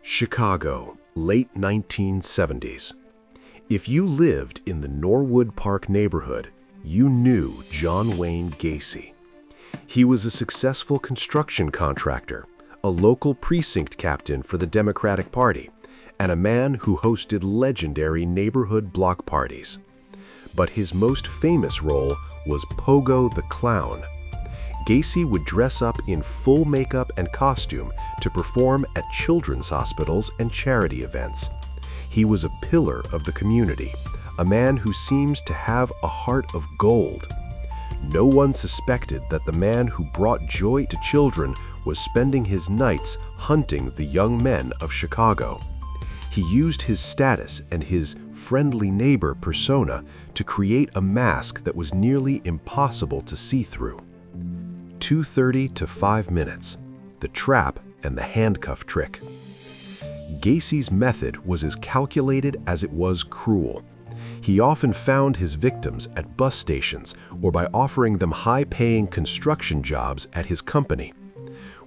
Chicago, late 1970s. If you lived in the Norwood Park neighborhood, you knew John Wayne Gacy. He was a successful construction contractor, a local precinct captain for the Democratic Party, and a man who hosted legendary neighborhood block parties. But his most famous role was Pogo the Clown. Gacy would dress up in full makeup and costume to perform at children's hospitals and charity events. He was a pillar of the community, a man who seems to have a heart of gold. No one suspected that the man who brought joy to children was spending his nights hunting the young men of Chicago. He used his status and his friendly neighbor persona to create a mask that was nearly impossible to see through. 2:30 to 5 minutes, the trap and the handcuff trick. Gacy's method was as calculated as it was cruel. He often found his victims at bus stations or by offering them high-paying construction jobs at his company.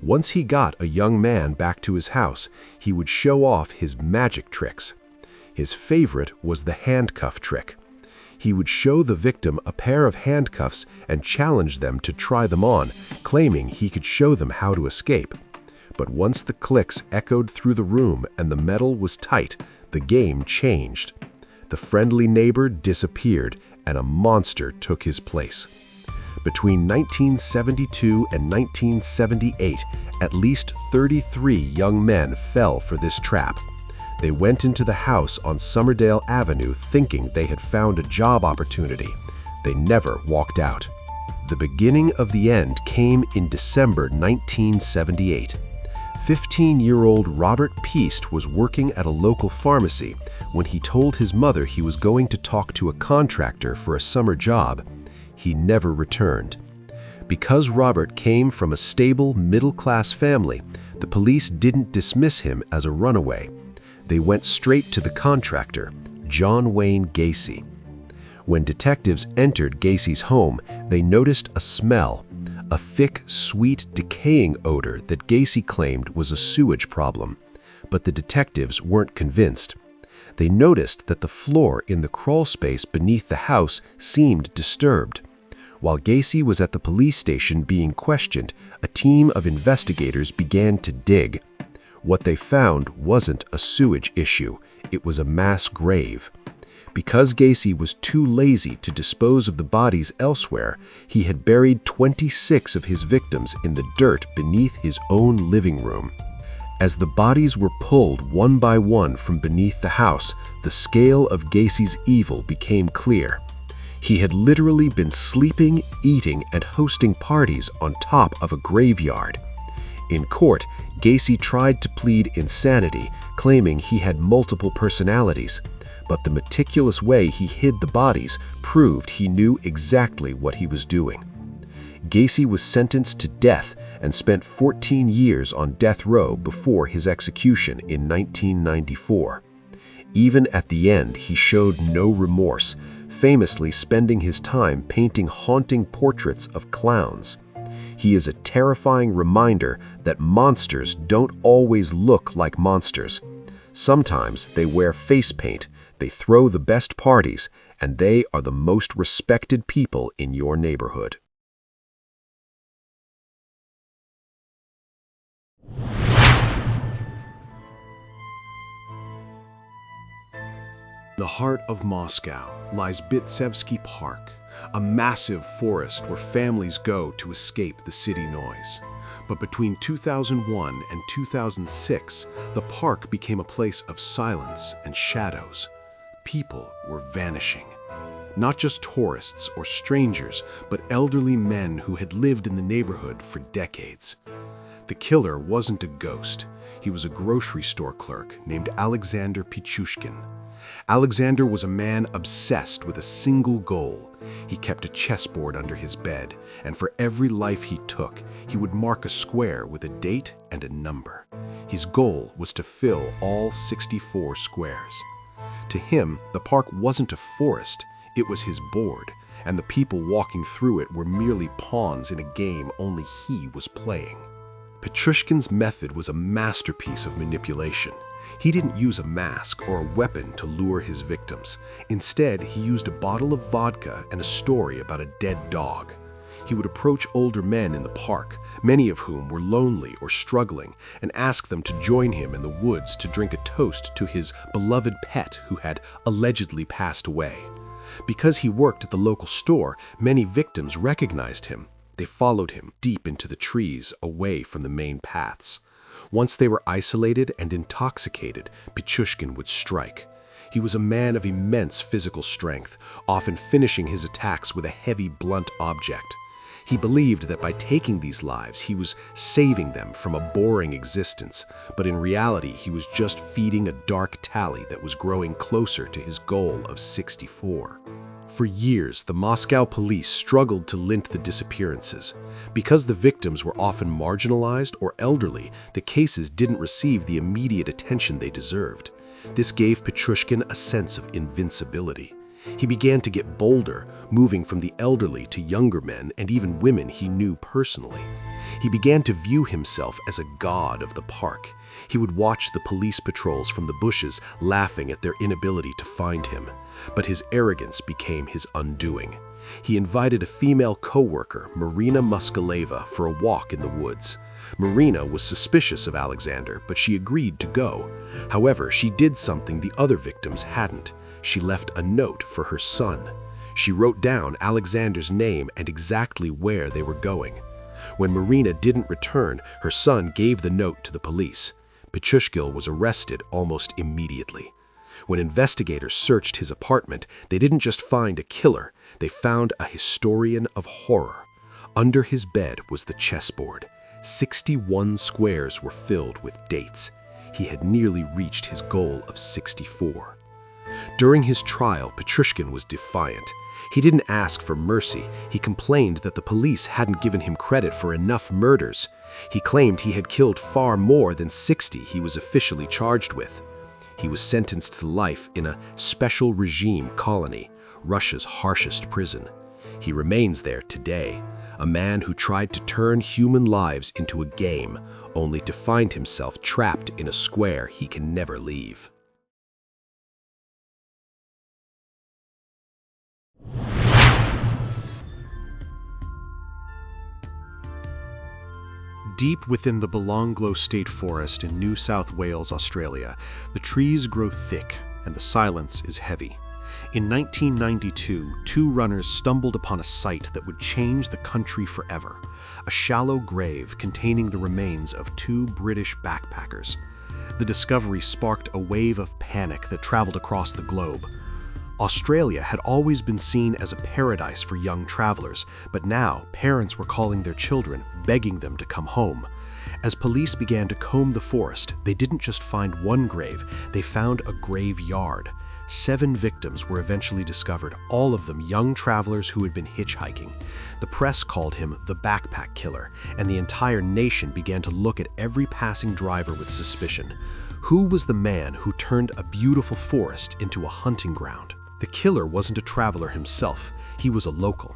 Once he got a young man back to his house, he would show off his magic tricks. His favorite was the handcuff trick. He would show the victim a pair of handcuffs and challenge them to try them on, claiming he could show them how to escape. But once the clicks echoed through the room and the metal was tight, the game changed. The friendly neighbor disappeared and a monster took his place. Between 1972 and 1978, at least 33 young men fell for this trap. They went into the house on Summerdale Avenue thinking they had found a job opportunity. They never walked out. The beginning of the end came in December 1978. 15-year-old Robert Peast was working at a local pharmacy when he told his mother he was going to talk to a contractor for a summer job. He never returned. Because Robert came from a stable, middle-class family, the police didn't dismiss him as a runaway. They went straight to the contractor, John Wayne Gacy. When detectives entered Gacy's home, they noticed a smell, a thick, sweet, decaying odor that Gacy claimed was a sewage problem. But the detectives weren't convinced. They noticed that the floor in the crawl space beneath the house seemed disturbed. While Gacy was at the police station being questioned, a team of investigators began to dig. What they found wasn't a sewage issue, it was a mass grave. Because Gacy was too lazy to dispose of the bodies elsewhere, he had buried 26 of his victims in the dirt beneath his own living room. As the bodies were pulled one by one from beneath the house, the scale of Gacy's evil became clear. He had literally been sleeping, eating, and hosting parties on top of a graveyard. In court, Gacy tried to plead insanity, claiming he had multiple personalities, but the meticulous way he hid the bodies proved he knew exactly what he was doing. Gacy was sentenced to death and spent 14 years on death row before his execution in 1994. Even at the end, he showed no remorse, famously spending his time painting haunting portraits of clowns. He is a terrifying reminder that monsters don't always look like monsters. Sometimes they wear face paint, they throw the best parties, and they are the most respected people in your neighborhood. The heart of Moscow lies Bitsevsky Park, a massive forest where families go to escape the city noise. But between 2001 and 2006, the park became a place of silence and shadows. People were vanishing. Not just tourists or strangers, but elderly men who had lived in the neighborhood for decades. The killer wasn't a ghost. He was a grocery store clerk named Alexander Pichushkin. Alexander was a man obsessed with a single goal. He kept a chessboard under his bed, and for every life he took, he would mark a square with a date and a number. His goal was to fill all 64 squares. To him, the park wasn't a forest, it was his board, and the people walking through it were merely pawns in a game only he was playing. Pichushkin's method was a masterpiece of manipulation. He didn't use a mask or a weapon to lure his victims. Instead, he used a bottle of vodka and a story about a dead dog. He would approach older men in the park, many of whom were lonely or struggling, and ask them to join him in the woods to drink a toast to his beloved pet who had allegedly passed away. Because he worked at the local store, many victims recognized him. They followed him deep into the trees, away from the main paths. Once they were isolated and intoxicated, Pichushkin would strike. He was a man of immense physical strength, often finishing his attacks with a heavy, blunt object. He believed that by taking these lives, he was saving them from a boring existence, but in reality, he was just feeding a dark tally that was growing closer to his goal of 64. For years, the Moscow police struggled to lint the disappearances. Because the victims were often marginalized or elderly, the cases didn't receive the immediate attention they deserved. This gave Pichushkin a sense of invincibility. He began to get bolder, moving from the elderly to younger men and even women he knew personally. He began to view himself as a god of the park. He would watch the police patrols from the bushes, laughing at their inability to find him. But his arrogance became his undoing. He invited a female co-worker, Marina Moskалeva, for a walk in the woods. Marina was suspicious of Alexander, but she agreed to go. However, she did something the other victims hadn't. She left a note for her son. She wrote down Alexander's name and exactly where they were going. When Marina didn't return, her son gave the note to the police. Pichushkin was arrested almost immediately. When investigators searched his apartment, they didn't just find a killer, they found a historian of horror. Under his bed was the chessboard. 61 squares were filled with dates. He had nearly reached his goal of 64. During his trial, Pichushkin was defiant. He didn't ask for mercy. He complained that the police hadn't given him credit for enough murders. He claimed he had killed far more than 60 he was officially charged with. He was sentenced to life in a special regime colony, Russia's harshest prison. He remains there today, a man who tried to turn human lives into a game, only to find himself trapped in a square he can never leave. Deep within the Belonglo State Forest in New South Wales, Australia, the trees grow thick and the silence is heavy. In 1992, two runners stumbled upon a site that would change the country forever, a shallow grave containing the remains of two British backpackers. The discovery sparked a wave of panic that traveled across the globe. Australia had always been seen as a paradise for young travelers, but now parents were calling their children, begging them to come home. As police began to comb the forest, they didn't just find one grave, they found a graveyard. 7 victims were eventually discovered, all of them young travelers who had been hitchhiking. The press called him the backpack killer, and the entire nation began to look at every passing driver with suspicion. Who was the man who turned a beautiful forest into a hunting ground? The killer wasn't a traveler himself, he was a local.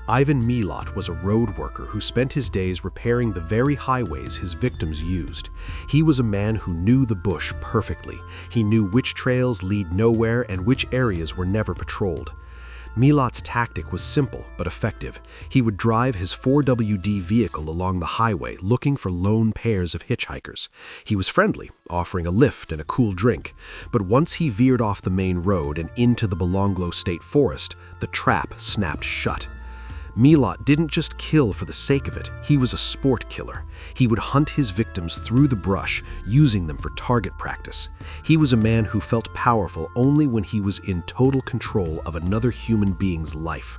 Ivan Milat was a road worker who spent his days repairing the very highways his victims used. He was a man who knew the bush perfectly. He knew which trails lead nowhere and which areas were never patrolled. Milat's tactic was simple but effective. He would drive his 4WD vehicle along the highway looking for lone pairs of hitchhikers. He was friendly, offering a lift and a cool drink. But once he veered off the main road and into the Belonglo State Forest, the trap snapped shut. Milat didn't just kill for the sake of it, he was a sport killer. He would hunt his victims through the brush, using them for target practice. He was a man who felt powerful only when he was in total control of another human being's life.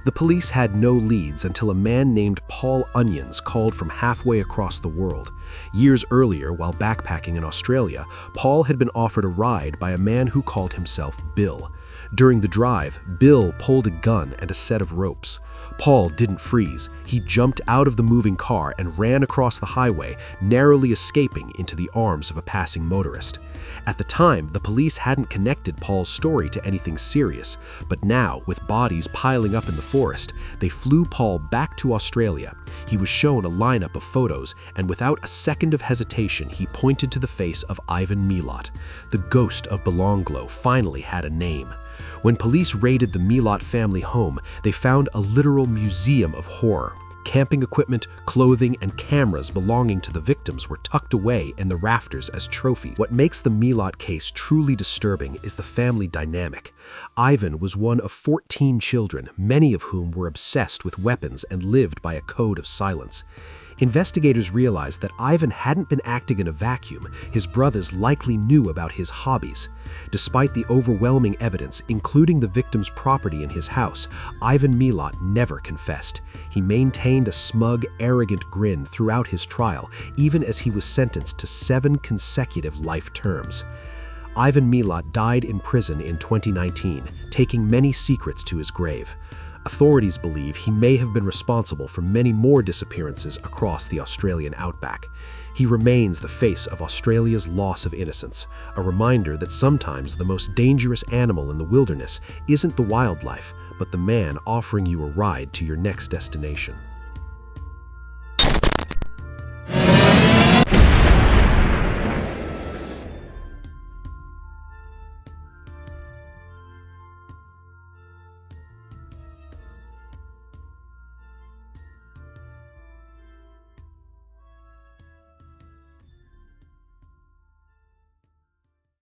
The police had no leads until a man named Paul Onions called from halfway across the world. Years earlier, while backpacking in Australia, Paul had been offered a ride by a man who called himself Bill. During the drive, Bill pulled a gun and a set of ropes. Paul didn't freeze. He jumped out of the moving car and ran across the highway, narrowly escaping into the arms of a passing motorist. At the time, the police hadn't connected Paul's story to anything serious, but now, with bodies piling up in the forest, they flew Paul back to Australia. He was shown a lineup of photos, and without a second of hesitation, he pointed to the face of Ivan Milat. The ghost of Belonglo finally had a name. When police raided the Milat family home, they found a literal museum of horror. Camping equipment, clothing, and cameras belonging to the victims were tucked away in the rafters as trophies. What makes the Milat case truly disturbing is the family dynamic. Ivan was one of 14 children, many of whom were obsessed with weapons and lived by a code of silence. Investigators realized that Ivan hadn't been acting in a vacuum. His brothers likely knew about his hobbies. Despite the overwhelming evidence, including the victim's property in his house, Ivan Milat never confessed. He maintained a smug, arrogant grin throughout his trial, even as he was sentenced to 7 consecutive life terms. Ivan Milat died in prison in 2019, taking many secrets to his grave. Authorities believe he may have been responsible for many more disappearances across the Australian outback. He remains the face of Australia's loss of innocence, a reminder that sometimes the most dangerous animal in the wilderness isn't the wildlife, but the man offering you a ride to your next destination.